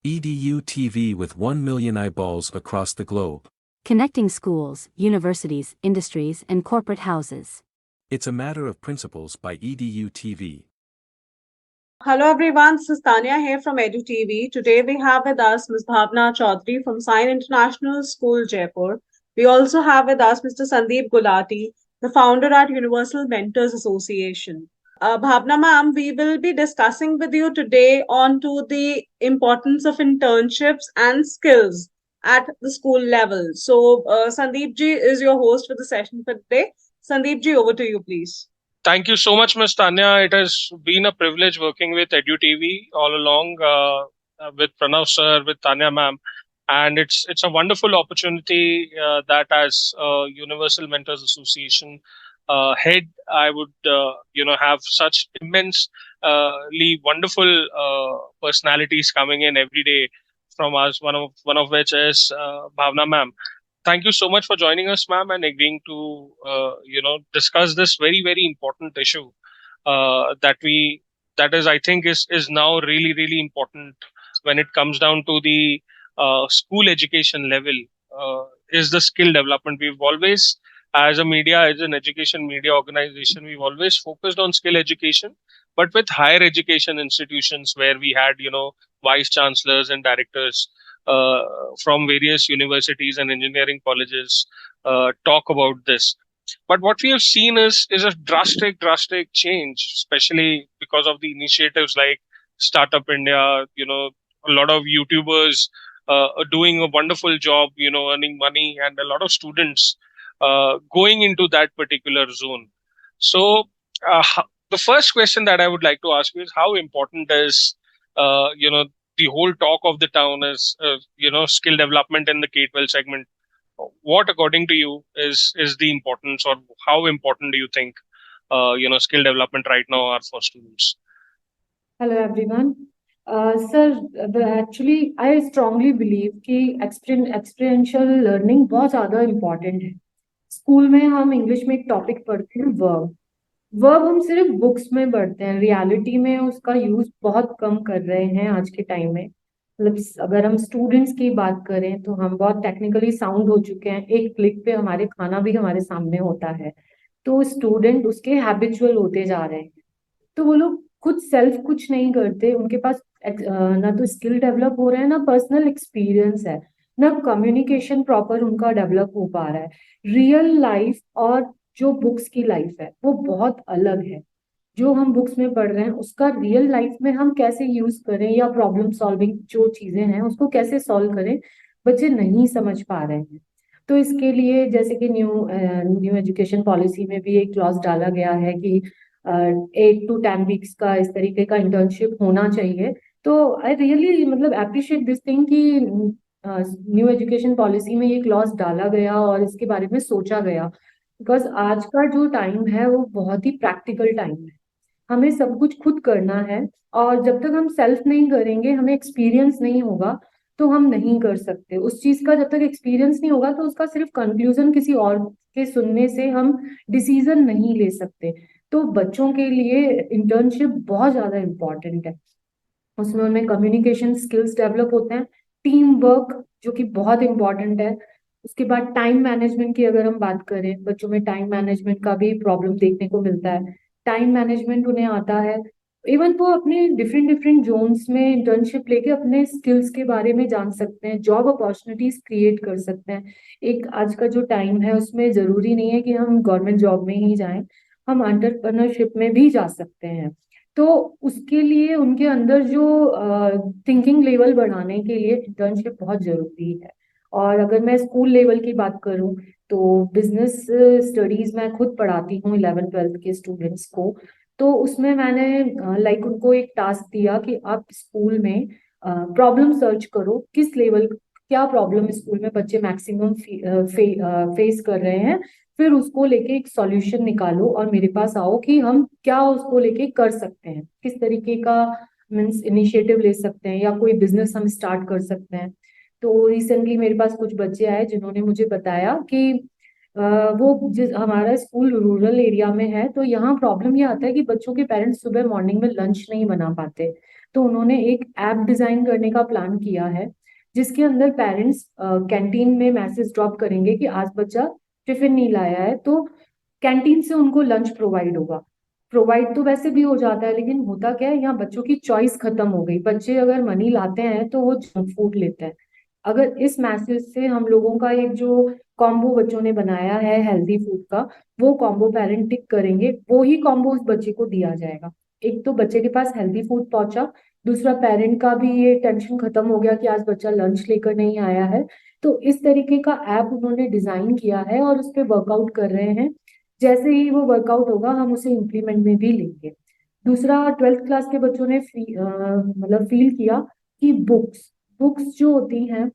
EDU TV with 1 million eyeballs across the globe. Connecting schools, universities, industries, and corporate houses. It's a matter of principles by EDU TV. Hello everyone, this is Tanya here from EduTV. Today we have with us Ms. Bhavna Chaudhary from Science International School, Jaipur. We also have with us Mr. Sandeep Gulati, the founder at Universal Mentors Association. Bhavna ma'am, we will be discussing with you today on to the importance of internships and skills at the school level. So Sandeep ji is your host for the session for today. Sandeep ji, over to you please. Thank you so much, Ms. Tanya. It has been a privilege working with EduTV all along, with Pranav sir, with Tanya ma'am, and it's a wonderful opportunity that as Universal Mentors Association head, I would have such immensely wonderful personalities coming in every day from us. One of which is Bhavna ma'am. Thank you so much for joining us, ma'am, and agreeing to discuss this very, very important issue that is, I think, is now really, really important when it comes down to the school education level. Is the skill development. We've always, as an education media organization, we've always focused on skill education, but with higher education institutions where we had vice chancellors and directors uh, from various universities and engineering colleges talk about this. But what we have seen is a drastic change, especially because of the initiatives like Startup India. A lot of YouTubers are doing a wonderful job, earning money, and a lot of students going into that particular zone. So, the first question that I would like to ask you is how important is, the whole talk of the town is, skill development in the K-12 segment. What, according to you, is the importance, or how important do you think, skill development right now are for students? Hello everyone. Sir, actually I strongly believe कि experiential learning बहुत ज़्यादा important है. School में हम English में एक topic पढ़ते हैं वर्ब हम सिर्फ बुक्स में पढ़ते हैं, रियलिटी में उसका यूज बहुत कम कर रहे हैं आज के टाइम में. मतलब अगर हम स्टूडेंट्स की बात करें तो हम बहुत टेक्निकली साउंड हो चुके हैं, एक क्लिक पे हमारे खाना भी हमारे सामने होता है. तो स्टूडेंट उसके हैबिचुअल होते जा रहे हैं, तो वो लोग खुद सेल्फ कुछ नहीं करते, उनके पास ना तो स्किल डेवलप हो रहा है, ना पर्सनल एक्सपीरियंस है, ना कम्युनिकेशन प्रॉपर उनका डेवलप हो पा रहा है. रियल लाइफ और जो बुक्स की लाइफ है वो बहुत अलग है. जो हम बुक्स में पढ़ रहे हैं उसका रियल लाइफ में हम कैसे यूज करें या प्रॉब्लम सॉल्विंग जो चीजें हैं उसको कैसे सॉल्व करें, बच्चे नहीं समझ पा रहे हैं. तो इसके लिए जैसे कि न्यू एजुकेशन पॉलिसी में भी एक क्लॉज डाला गया है कि 8 to 10 वीक्स का इस तरीके का इंटर्नशिप होना चाहिए. तो आई रियली मतलब अप्रिशिएट दिस थिंग कि न्यू एजुकेशन पॉलिसी में ये क्लॉज डाला गया और इसके बारे में सोचा गया, बिकॉज आज का जो टाइम है वो बहुत ही प्रैक्टिकल टाइम है. हमें सब कुछ खुद करना है और जब तक हम सेल्फ नहीं करेंगे, हमें एक्सपीरियंस नहीं होगा तो हम नहीं कर सकते उस चीज का. जब तक एक्सपीरियंस नहीं होगा तो उसका सिर्फ कंक्लूजन किसी और के सुनने से हम डिसीजन नहीं ले सकते. तो बच्चों के लिए इंटर्नशिप बहुत ज्यादा इम्पोर्टेंट है. उसमें उनमें कम्युनिकेशन स्किल्स डेवलप होते हैं, टीम वर्क जो कि बहुत इम्पोर्टेंट है. उसके बाद टाइम मैनेजमेंट की अगर हम बात करें, बच्चों में टाइम मैनेजमेंट का भी प्रॉब्लम देखने को मिलता है. टाइम मैनेजमेंट उन्हें आता है, इवन वो अपने डिफरेंट डिफरेंट जोन्स में इंटर्नशिप लेके अपने स्किल्स के बारे में जान सकते हैं, जॉब अपॉर्चुनिटीज क्रिएट कर सकते हैं. एक आज का जो टाइम है उसमें जरूरी नहीं है कि हम गवर्नमेंट जॉब में ही जाएं, हम एंटरप्रेन्योरशिप में भी जा सकते हैं. तो उसके लिए उनके अंदर जो थिंकिंग लेवल बढ़ाने के लिए इंटर्नशिप बहुत जरूरी है. और अगर मैं स्कूल लेवल की बात करूं तो बिजनेस स्टडीज मैं खुद पढ़ाती हूँ 11th-12th के स्टूडेंट्स को. तो उसमें मैंने लाइक उनको एक टास्क दिया कि आप स्कूल में प्रॉब्लम सर्च करो, किस लेवल क्या प्रॉब्लम स्कूल में बच्चे मैक्सिमम फेस कर रहे हैं, फिर उसको लेके एक सॉल्यूशन निकालो और मेरे पास आओ कि हम क्या उसको लेके कर सकते हैं, किस तरीके का मीन्स इनिशिएटिव ले सकते हैं या कोई बिजनेस हम स्टार्ट कर सकते हैं. तो रिसेंटली मेरे पास कुछ बच्चे आए जिन्होंने मुझे बताया कि वो जिस हमारा स्कूल रूरल एरिया में है, तो यहाँ प्रॉब्लम ये आता है कि बच्चों के पेरेंट्स सुबह मॉर्निंग में लंच नहीं बना पाते। तो उन्होंने एक ऐप डिजाइन करने का प्लान किया है, जिसके अंदर पेरेंट्स कैंटीन में मैसेज ड्रॉप करेंगे कि आज बच्चा टिफिन नहीं लाया है, तो कैंटीन से उनको लंच प्रोवाइड होगा। प्रोवाइड तो वैसे भी हो जाता है, लेकिन होता क्या है, यहाँ बच्चों की चॉइस खत्म हो गई। बच्चे अगर मनी लाते हैं तो वो जंक फूड लेते हैं। अगर इस मैसेज से हम लोगों का एक जो कॉम्बो बच्चों ने बनाया है हेल्दी फूड का, वो कॉम्बो पेरेंट टिक करेंगे, वो ही कॉम्बो उस बच्चे को दिया जाएगा। एक तो बच्चे के पास हेल्दी फूड पहुंचा, दूसरा पेरेंट का भी ये टेंशन खत्म हो गया कि आज बच्चा लंच लेकर नहीं आया है। तो इस तरीके का ऐप उन्होंने डिजाइन किया है और उस पर वर्कआउट कर रहे हैं। जैसे ही वो वर्कआउट होगा हम उसे इम्प्लीमेंट में भी लेंगे। दूसरा, 12th क्लास के बच्चों ने मतलब फील किया कि बुक्स बुक्स जो होती हैं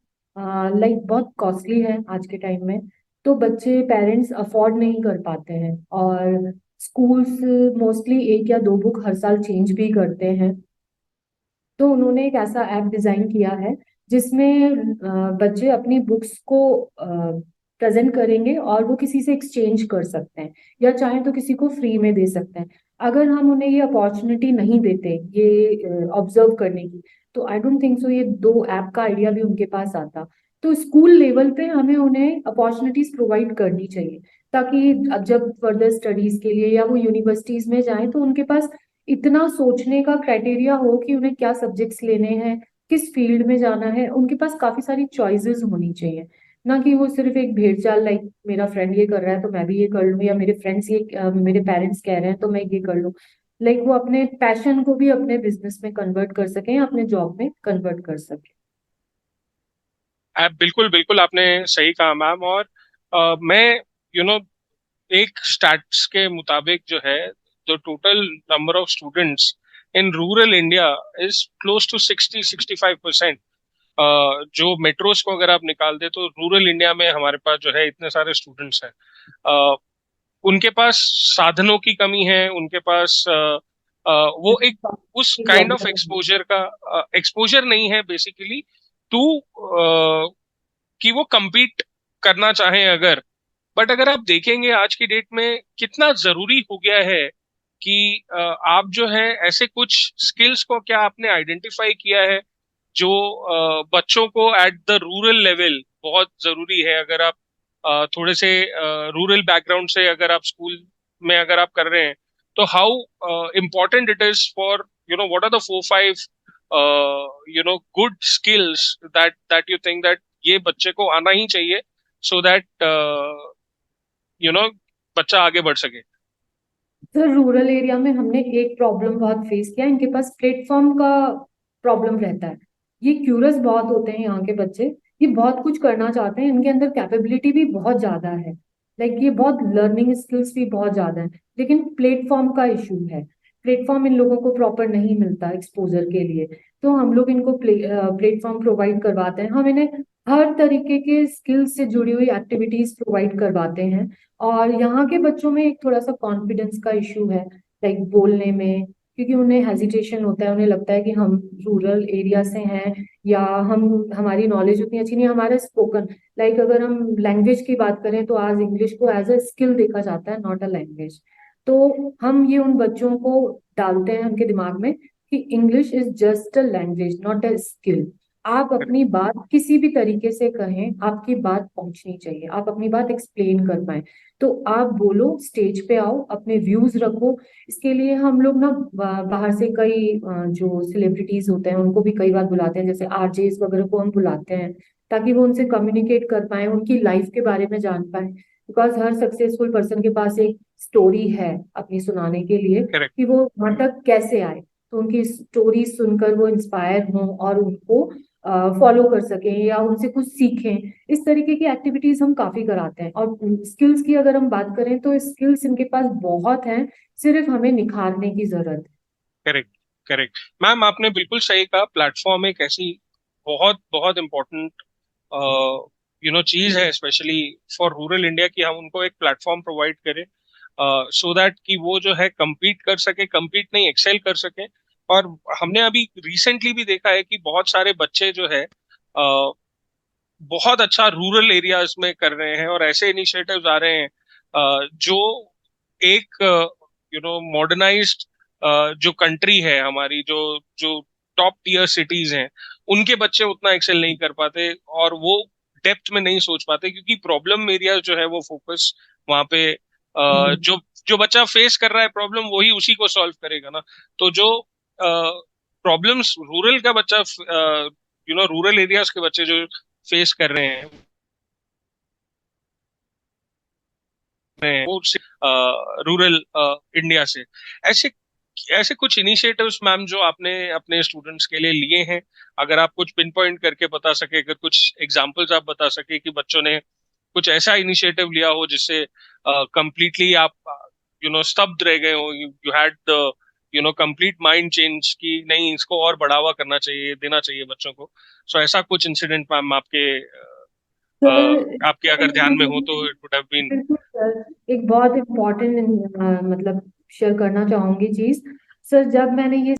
लाइक बहुत कॉस्टली है आज के टाइम में। तो बच्चे पेरेंट्स अफोर्ड नहीं कर पाते हैं, और स्कूल्स मोस्टली एक या दो बुक हर साल चेंज भी करते हैं। तो उन्होंने एक ऐसा ऐप डिजाइन किया है जिसमें बच्चे अपनी बुक्स को प्रेजेंट करेंगे और वो किसी से एक्सचेंज कर सकते हैं, या चाहे तो किसी को फ्री में दे सकते हैं। अगर हम उन्हें ये अपॉर्चुनिटी नहीं देते ये ऑब्जर्व करने की, तो आई डोंट थिंक सो ये दो ऐप का आइडिया भी उनके पास आता। तो स्कूल लेवल पे हमें उन्हें अपॉर्चुनिटीज प्रोवाइड करनी चाहिए, ताकि अब जब फर्दर स्टडीज के लिए या वो यूनिवर्सिटीज में जाएं तो उनके पास इतना सोचने का क्राइटेरिया हो कि उन्हें क्या सब्जेक्ट्स लेने हैं, किस फील्ड में जाना है। उनके पास काफी सारी चॉइसेस होनी चाहिए, ना कि वो सिर्फ एक भेड़चाल, लाइक मेरा फ्रेंड ये कर रहा है तो मैं भी ये कर लूं, या मेरे फ्रेंड्स ये मेरे पेरेंट्स कह रहे हैं तो मैं ये कर लूं। लाइक वो अपने पैशन को भी अपने बिजनेस में कन्वर्ट कर सकें या अपने जॉब में कन्वर्ट कर सकें। आप बिल्कुल बिल्कुल आपने सही कहा मैम। और मैं एक स्टैट्स के मुताबिक जो है, the total number of students in rural India is close to 60-65%। जो मेट्रोज को अगर आप निकाल दे तो रूरल इंडिया में हमारे पास जो है इतने सारे स्टूडेंट्स हैं। अ, उनके पास साधनों की कमी है, उनके पास वो एक उस काइंड ऑफ एक्सपोजर का एक्सपोजर नहीं है बेसिकली टू कि वो compete करना चाहें अगर। बट अगर आप देखेंगे आज की डेट में कितना जरूरी हो गया है कि आप जो है ऐसे कुछ स्किल्स को क्या आपने आइडेंटिफाई किया है जो बच्चों को एट द रूरल लेवल बहुत जरूरी है। अगर आप थोड़े से रूरल बैकग्राउंड से अगर आप स्कूल में अगर आप कर रहे हैं, तो how important it is for what are the 4-5 good skills that you think that ये बच्चे को आना ही चाहिए, सो दैट बच्चा आगे बढ़ सके। सर, रूरल एरिया में हमने एक प्रॉब्लम बहुत फेस किया, इनके पास प्लेटफॉर्म का प्रॉब्लम रहता है। ये क्यूरियस बहुत होते हैं यहाँ के बच्चे, ये बहुत कुछ करना चाहते हैं, इनके अंदर कैपेबिलिटी भी बहुत ज्यादा है, लाइक ये बहुत लर्निंग स्किल्स भी बहुत ज्यादा है, लेकिन प्लेटफॉर्म का इशू है। प्लेटफॉर्म इन लोगों को प्रॉपर नहीं मिलता एक्सपोजर के लिए। तो हम लोग इनको प्लेटफॉर्म प्रोवाइड करवाते हैं, हम इन्हें हर तरीके के स्किल्स से जुड़ी हुई एक्टिविटीज प्रोवाइड करवाते हैं। और यहाँ के बच्चों में एक थोड़ा सा कॉन्फिडेंस का इशू है, लाइक बोलने में, क्योंकि उन्हें हेजिटेशन होता है, उन्हें लगता है कि हम रूरल एरिया से हैं, या हम हमारी नॉलेज उतनी अच्छी नहीं है। हमारे स्पोकन, लाइक अगर हम लैंग्वेज की बात करें तो आज इंग्लिश को एज अ स्किल देखा जाता है, नॉट अ लैंग्वेज। तो हम ये उन बच्चों को डालते हैं उनके दिमाग में कि English is just a language, not a skill. आप अपनी बात किसी भी तरीके से कहें, आपकी बात पहुंचनी चाहिए, आप अपनी बात एक्सप्लेन कर पाए। तो आप बोलो, स्टेज पे आओ, अपने व्यूज रखो। इसके लिए हम लोग ना बाहर से कई जो सेलिब्रिटीज होते हैं उनको भी कई बार बुलाते हैं, जैसे आरजेस वगैरह को हम बुलाते हैं, ताकि वो उनसे कम्युनिकेट कर पाए, उनकी लाइफ के बारे में जान पाए। बिकॉज हर सक्सेसफुल पर्सन के पास एक स्टोरी है अपनी सुनाने के लिए, करेक्ट। कि वो वहां तक कैसे आए। तो उनकी स्टोरी सुनकर वो इंस्पायर हों और उनको फॉलो कर सकें या उनसे कुछ सीखें। इस तरीके की एक्टिविटीज हम काफी कराते हैं। और स्किल्स की अगर हम बात करें तो स्किल्स इनके पास बहुत हैं, सिर्फ हमें निखारने की जरूरत है। करेक्ट। करेक्ट मैम, आपने बिल्कुल सही कहा। प्लेटफॉर्म एक ऐसी बहुत बहुत इम्पोर्टेंट चीज है, स्पेशली फॉर रूरल इंडिया, कि हम उनको एक प्लेटफॉर्म प्रोवाइड करें सो दैट कि वो जो है compete कर सके, compete नहीं एक्सेल कर सके। और हमने अभी रिसेंटली भी देखा है कि बहुत सारे बच्चे जो है बहुत अच्छा रूरल एरियाज में कर रहे हैं, और ऐसे इनिशिएटिव्स आ रहे हैं जो एक मॉडर्नाइज्ड जो कंट्री है हमारी, जो जो टॉप टीयर सिटीज हैं, उनके बच्चे उतना एक्सेल नहीं कर पाते, और वो डेप्थ में नहीं सोच पाते, क्योंकि प्रॉब्लम एरियाज जो है वो फोकस वहां पे जो जो बच्चा फेस कर रहा है प्रॉब्लम, वही उसी को सॉल्व करेगा ना। तो जो प्रॉब्लम्स रूरल का बच्चा, रूरल एरियाज के बच्चे जो फेस कर रहे हैं वो रूरल इंडिया से, ऐसे ऐसे कुछ इनिशिएटिव्स मैम जो आपने अपने स्टूडेंट्स के लिए लिए हैं, अगर आप कुछ पिन पॉइंट करके बता सके, अगर कुछ एग्जांपल्स आप बता सके कि बच्चों ने कुछ ऐसा इनिशिएटिव लिया हो जिससे कंप्लीटली आप स्तब्ध रह गए हो, you had the complete mind change की नहीं, इसको और बढ़ावा करना चाहिए, देना चाहिए बच्चों को। सो ऐसा कुछ इंसिडेंट मैम सर, आपके अगर ध्यान में हो तो इट वुड हैव बीन बिल्कुल सर, एक बहुत इम्पोर्टेंट मतलब शेयर करना चाहूंगी चीज। सर, जब मैंने ये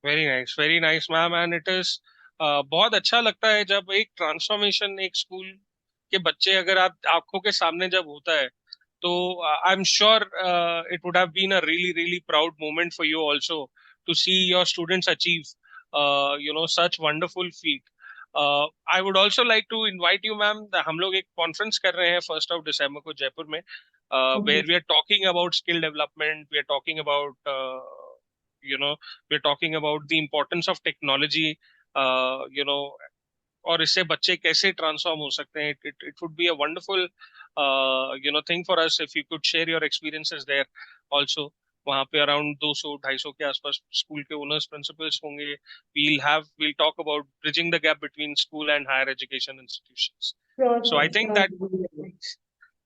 very nice ma'am, and it is बहुत अच्छा लगता है जब एक ट्रांसफॉर्मेशन एक स्कूल के बच्चे अगर आप आंखों के सामने जब होता है, तो I am sure it would have been a really really proud moment for you also to see your students achieve such wonderful feat. I would also like to invite you ma'am, हम लोग एक conference कर रहे हैं 1 दिसंबर को जयपुर में, okay. Where we are talking about skill development, we are talking about you know we're talking about the importance of technology, you know और इससे बच्चे कैसे ट्रांसफॉर्म हो सकते हैं। It would be a wonderful thing for us if you could share your experiences there also. वहां पे around 200-250 के आसपास स्कूल के ओनर्स प्रिंसिपल्स होंगे। We'll talk about bridging the gap between school and higher education institutions. Sure so I sir, think sure. That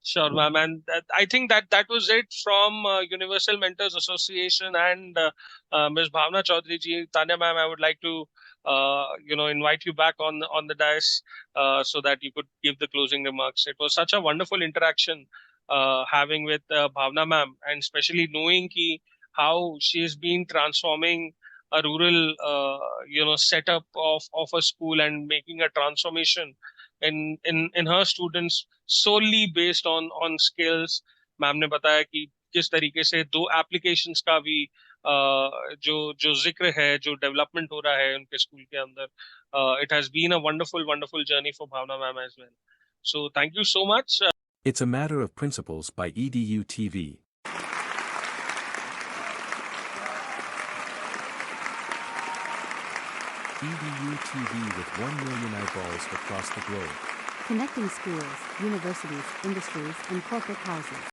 Sure, ma'am. And I think that was it from Universal Mentors Association and Ms. Bhavna Chaudhary ji. Tanya, ma'am, I would like to invite you back on the dais so that you could give the closing remarks. It was such a wonderful interaction having with Bhavna, ma'am, and especially knowing how she has been transforming a rural setup of a school and making a transformation in her students solely based on skills। Ma'am ने बताया कि किस तरीके से 2 applications का भी जो जो जिक्र है, जो डेवलपमेंट हो रहा है उनके स्कूल के अंदर, it has been a wonderful wonderful journey for Bhavna ma'am as well. So thank you so much. It's a Matter of Principles by EDU TV. EDU TV with 1 million eyeballs across the globe. Connecting schools, universities, industries, and corporate houses.